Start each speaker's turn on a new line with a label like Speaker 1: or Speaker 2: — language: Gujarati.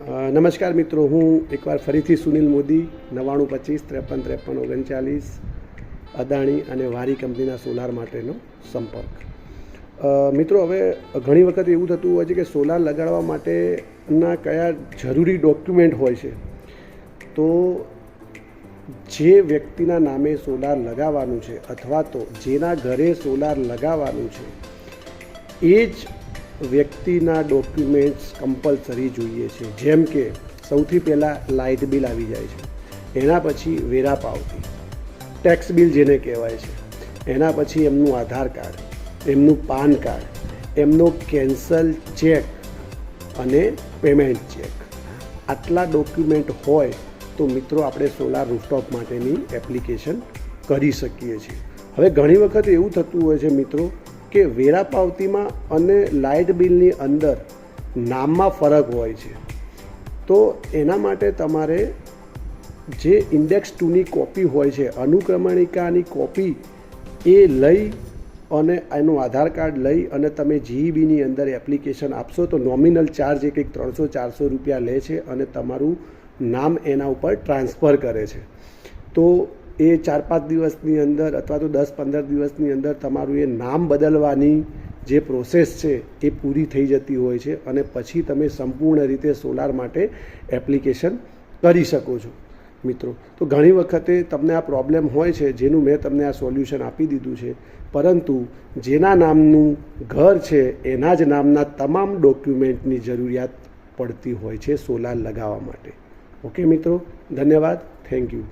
Speaker 1: નમસ્કાર મિત્રો, હું એકવાર ફરીથી સુનિલ મોદી 9925 53 53 39 અદાણી અને વારી કંપનીના સોલાર માટેનો સંપર્ક. મિત્રો, હવે ઘણી વખત એવું થતું હોય છે કે સોલાર લગાડવા માટેના કયા જરૂરી ડોક્યુમેન્ટ હોય છે. તો જે વ્યક્તિના નામે સોલાર લગાવવાનું છે અથવા તો જેના ઘરે સોલાર લગાવવાનું છે એ જ વ્યક્તિના ડોક્યુમેન્ટ્સ કમ્પલસરી જોઈએ છે. જેમ કે સૌથી પહેલાં લાઇટ બિલ આવી જાય છે, એના પછી વેરા પાવતી, ટેક્સ બિલ જેને કહેવાય છે, એના પછી એમનું આધાર કાર્ડ, એમનું પાન કાર્ડ, એમનો કેન્સલ ચેક અને પેમેન્ટ ચેક. આટલા ડોક્યુમેન્ટ હોય તો મિત્રો આપણે સોલાર રૂફટોપ માટેની એપ્લિકેશન કરી શકીએ છીએ. હવે ઘણી વખત એવું થતું હોય છે મિત્રો કે વેરા પાવતીમાં અને લાઇટ બિલની અંદર નામમાં ફરક હોય છે. તો એના માટે તમારે જે ઇન્ડેક્સ 2ની કોપી હોય છે, અનુક્રમણિકાની કોપી એ લઈ અને એનું આધાર કાર્ડ લઈ અને તમે જીઈબીની અંદર એપ્લિકેશન આપશો તો નોમિનલ ચાર્જ એ કંઈક 300-400 રૂપિયા લે છે અને તમારું નામ એના ઉપર ટ્રાન્સફર કરે છે. તો એ 4-5 દિવસની અંદર અથવા તો 10-15 દિવસની અંદર તમારું એ નામ બદલવાની જે પ્રોસેસ છે એ પૂરી થઈ જતી હોય છે અને પછી તમે સંપૂર્ણ રીતે સોલાર માટે એપ્લિકેશન કરી શકો છો મિત્રો. તો ઘણી વખતે તમને આ પ્રોબ્લેમ હોય છે, જેનું મેં તમને આ સોલ્યુશન આપી દીધું છે, પરંતુ જેના નામનું ઘર છે એના જ નામના તમામ ડોક્યુમેન્ટની જરૂરિયાત પડતી હોય છે સોલાર લગાવવા માટે. ઓકે મિત્રો, ધન્યવાદ, થેન્ક યુ.